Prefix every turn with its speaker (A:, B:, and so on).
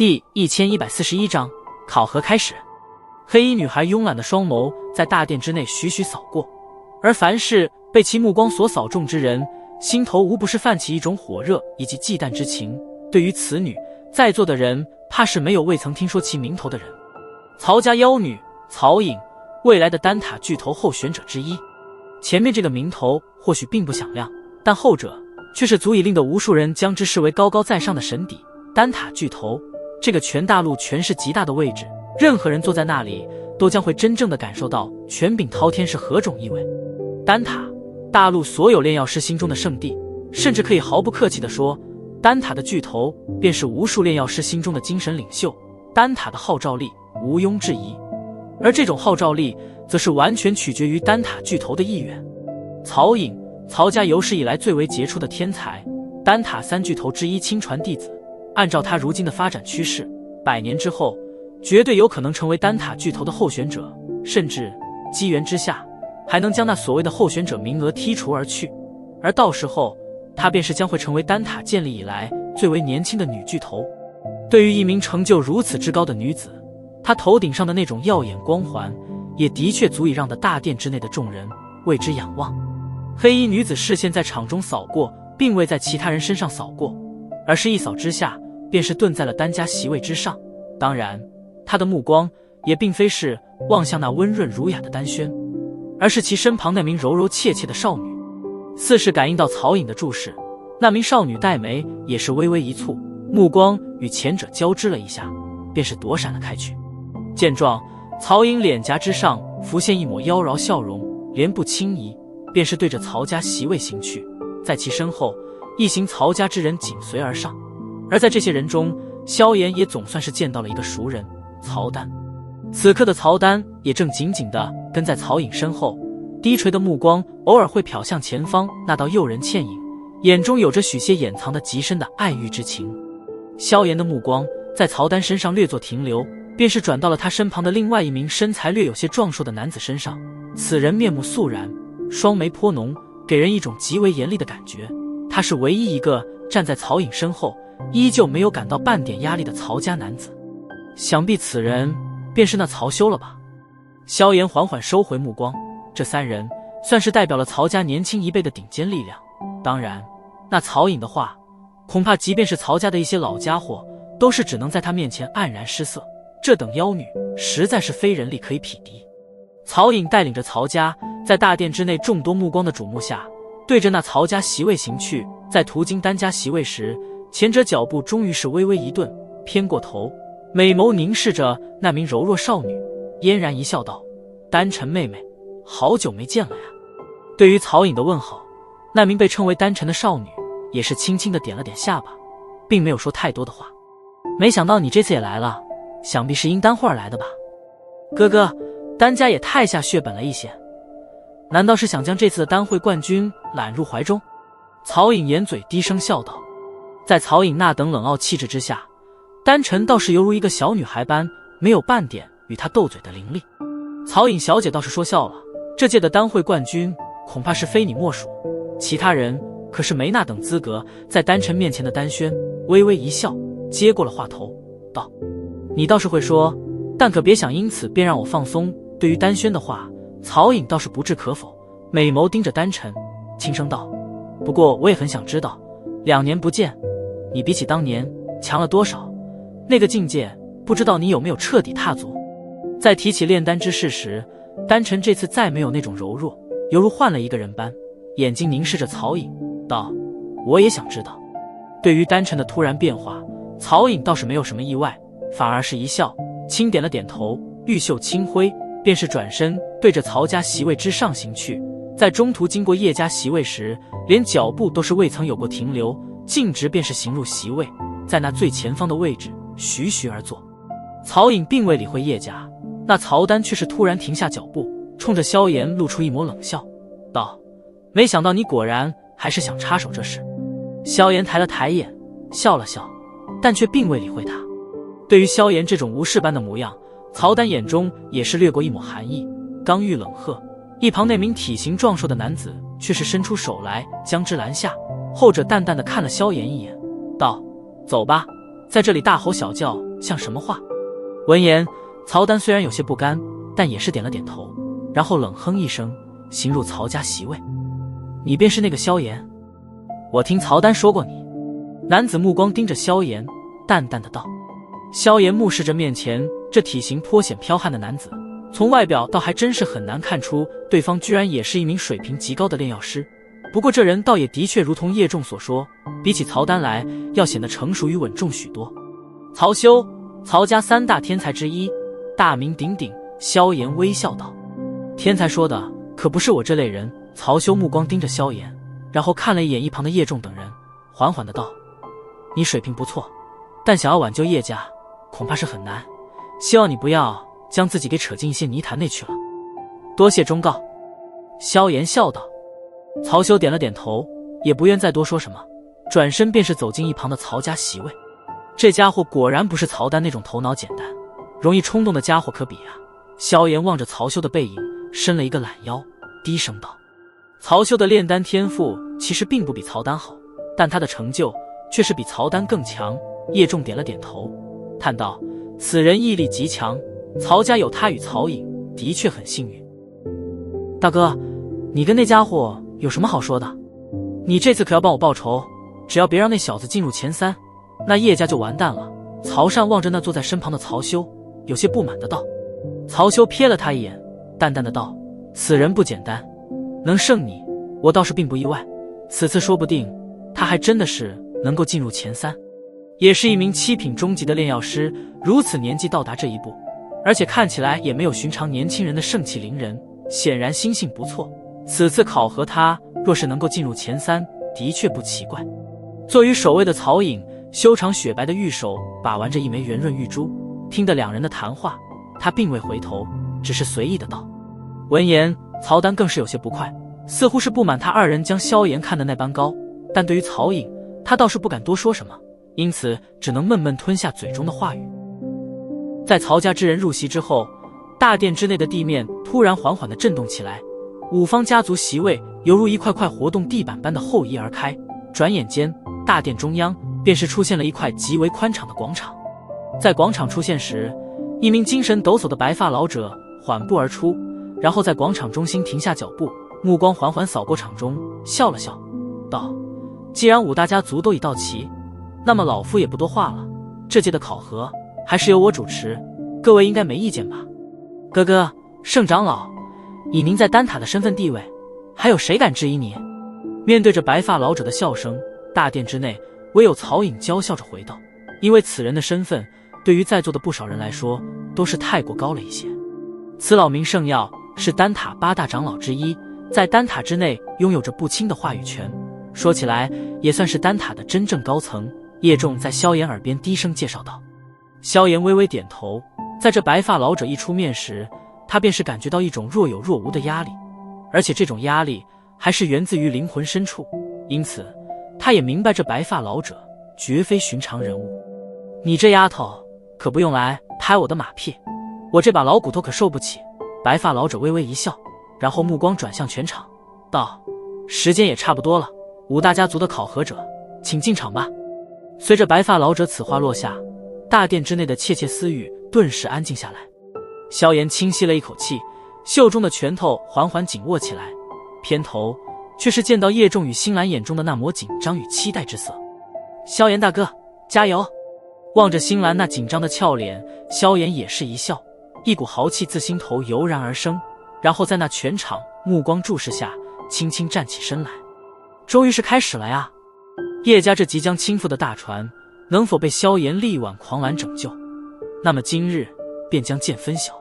A: 第1141章考核开始。黑衣女孩慵懒的双眸在大殿之内徐徐扫过，而凡是被其目光所扫中之人，心头无不是泛起一种火热以及忌惮之情。对于此女，在座的人怕是没有未曾听说其名头的人。曹家妖女曹颖，未来的丹塔巨头候选者之一。前面这个名头或许并不响亮，但后者却是足以令得无数人将之视为高高在上的神邸。丹塔巨头，这个全大陆权势极大的位置，任何人坐在那里都将会真正的感受到权柄滔天是何种意味。丹塔，大陆所有炼药师心中的圣地，甚至可以毫不客气地说，丹塔的巨头便是无数炼药师心中的精神领袖。丹塔的号召力毋庸置疑，而这种号召力则是完全取决于丹塔巨头的意愿。曹颖，曹家有史以来最为杰出的天才，丹塔三巨头之一亲传弟子。按照他如今的发展趋势，100年之后绝对有可能成为丹塔巨头的候选者，甚至机缘之下还能将那所谓的候选者名额剔除而去。而到时候她便是将会成为丹塔建立以来最为年轻的女巨头。对于一名成就如此之高的女子，她头顶上的那种耀眼光环也的确足以让大殿之内的众人为之仰望。黑衣女子视线在场中扫过，并未在其他人身上扫过，而是一扫之下便是顿在了丹家席位之上。当然她的目光也并非是望向那温润儒雅的丹轩，而是其身旁那名柔柔怯怯的少女。似是感应到曹颖的注视，那名少女黛眉也是微微一蹙，目光与前者交织了一下，便是躲闪了开去。见状，曹颖脸颊之上浮现一抹妖娆笑容，莲步轻移，便是对着曹家席位行去。在其身后，一行曹家之人紧随而上。而在这些人中，萧炎也总算是见到了一个熟人，曹丹。此刻的曹丹也正紧紧地跟在曹颖身后，低垂的目光偶尔会瞟向前方那道诱人倩影，眼中有着许些掩藏得极深的爱欲之情。萧炎的目光在曹丹身上略作停留，便是转到了他身旁的另外一名身材略有些壮硕的男子身上。此人面目肃然，双眉颇浓，给人一种极为严厉的感觉。他是唯一一个站在曹颖身后依旧没有感到半点压力的曹家男子，想必此人便是那曹休了吧。萧炎缓缓收回目光，这三人算是代表了曹家年轻一辈的顶尖力量。当然那曹颖的话，恐怕即便是曹家的一些老家伙都是只能在他面前黯然失色，这等妖女实在是非人力可以匹敌。曹颖带领着曹家在大殿之内众多目光的瞩目下，对着那曹家席位行去。在途经丹家席位时，前者脚步终于是微微一顿，偏过头，美眸凝视着那名柔弱少女，嫣然一笑道：“丹晨妹妹，好久没见了呀。”对于曹颖的问候，那名被称为丹晨的少女也是轻轻地点了点下巴，并没有说太多的话。没想到你这次也来了，想必是因丹会而来的吧？哥哥，丹家也太下血本了一些，难道是想将这次的丹会冠军揽入怀中？曹颖掩嘴低声笑道。在曹颖那等冷傲气质之下，丹晨倒是犹如一个小女孩般，没有半点与她斗嘴的灵力。曹颖小姐倒是说笑了，这届的丹会冠军恐怕是非你莫属，其他人可是没那等资格。在丹晨面前的丹轩微微一笑，接过了话头道：“你倒是会说，但可别想因此便让我放松。”对于丹轩的话，曹颖倒是不置可否，美眸盯着丹晨，轻声道：“不过我也很想知道，2年不见，你比起当年强了多少？那个境界，不知道你有没有彻底踏足？”在提起炼丹之事时，丹晨这次再没有那种柔弱，犹如换了一个人般，眼睛凝视着曹颖，道：“我也想知道。”对于丹晨的突然变化，曹颖倒是没有什么意外，反而是一笑，轻点了点头，玉袖轻挥，便是转身对着曹家席位之上行去。在中途经过叶家席位时，连脚步都是未曾有过停留，径直便是行入席位，在那最前方的位置徐徐而坐。曹颖并未理会叶家，那曹丹却是突然停下脚步，冲着萧炎露出一抹冷笑，道：“没想到你果然还是想插手这事。”萧炎抬了抬眼，笑了笑，但却并未理会他。对于萧炎这种无事般的模样，曹丹眼中也是掠过一抹寒意，刚欲冷喝，一旁那名体型壮硕的男子却是伸出手来将之拦下。后者淡淡的看了萧炎一眼，道：“走吧，在这里大吼小叫像什么话？闻言，曹丹虽然有些不甘，但也是点了点头，然后冷哼一声，行入曹家席位。你便是那个萧炎？我听曹丹说过你。男子目光盯着萧炎，淡淡的道。萧炎目视着面前这体型颇显剽悍的男子，从外表倒还真是很难看出对方居然也是一名水平极高的炼药师。不过这人倒也的确如同叶仲所说，比起曹丹来，要显得成熟与稳重许多。曹休，曹家三大天才之一，大名鼎鼎。萧炎微笑道。天才说的可不是我这类人。曹休目光盯着萧炎，然后看了一眼一旁的叶仲等人，缓缓的道，你水平不错，但想要挽救叶家恐怕是很难，希望你不要将自己给扯进一些泥潭内去了。多谢忠告。萧炎笑道。曹休点了点头，也不愿再多说什么，转身便是走进一旁的曹家席位。这家伙果然不是曹丹那种头脑简单容易冲动的家伙可比啊。萧炎望着曹休的背影，伸了一个懒腰，低声道。曹休的炼丹天赋其实并不比曹丹好，但他的成就却是比曹丹更强。叶仲点了点头，叹道，此人毅力极强，曹家有他与曹颖，的确很幸运。大哥，你跟那家伙有什么好说的？你这次可要帮我报仇，只要别让那小子进入前3，那叶家就完蛋了。曹善望着那坐在身旁的曹休，有些不满的道。曹休瞥了他一眼，淡淡的道，此人不简单，能胜你我倒是并不意外，此次说不定他还真的是能够进入前3，也是一名7品中级的炼药师，如此年纪到达这一步，而且看起来也没有寻常年轻人的盛气凌人，显然心性不错。此次考核他若是能够进入前3，的确不奇怪。坐于首位的曹颖修长雪白的玉手把玩着一枚圆润玉珠，听得两人的谈话，他并未回头，只是随意的道。闻言，曹丹更是有些不快，似乎是不满他二人将萧炎看得那般高，但对于曹颖，他倒是不敢多说什么，因此只能闷闷吞下嘴中的话语。在曹家之人入席之后，大殿之内的地面突然缓缓地震动起来，五方家族席位犹如一块块活动地板般的后移而开，转眼间大殿中央便是出现了一块极为宽敞的广场。在广场出现时，一名精神抖擞的白发老者缓步而出，然后在广场中心停下脚步，目光缓缓扫过场中，笑了笑道，既然五大家族都已到齐，那么老夫也不多话了，这届的考核还是由我主持，各位应该没意见吧？哥哥，圣长老，以您在丹塔的身份地位，还有谁敢质疑你？面对着白发老者的笑声，大殿之内唯有曹颖娇笑着回道，因为此人的身份对于在座的不少人来说都是太过高了一些。此老名圣耀，是丹塔8大长老之一，在丹塔之内拥有着不轻的话语权，说起来也算是丹塔的真正高层。叶仲在萧炎耳边低声介绍道。萧炎微微点头，在这白发老者一出面时，他便是感觉到一种若有若无的压力，而且这种压力还是源自于灵魂深处，因此他也明白这白发老者绝非寻常人物。你这丫头可不用来拍我的马屁，我这把老骨头可受不起。白发老者微微一笑，然后目光转向全场道，时间也差不多了，五大家族的考核者请进场吧。随着白发老者此话落下，大殿之内的窃窃私语顿时安静下来。萧炎轻吸了一口气，袖中的拳头缓缓紧握起来，偏头却是见到叶仲与星兰眼中的那抹紧张与期待之色。萧炎大哥，加油！望着星兰那紧张的俏脸，萧炎也是一笑，一股豪气自心头油然而生，然后在那全场目光注视下，轻轻站起身来。终于是开始了呀！叶家这即将倾覆的大船，能否被萧炎力挽狂澜拯救？那么今日便将见分晓。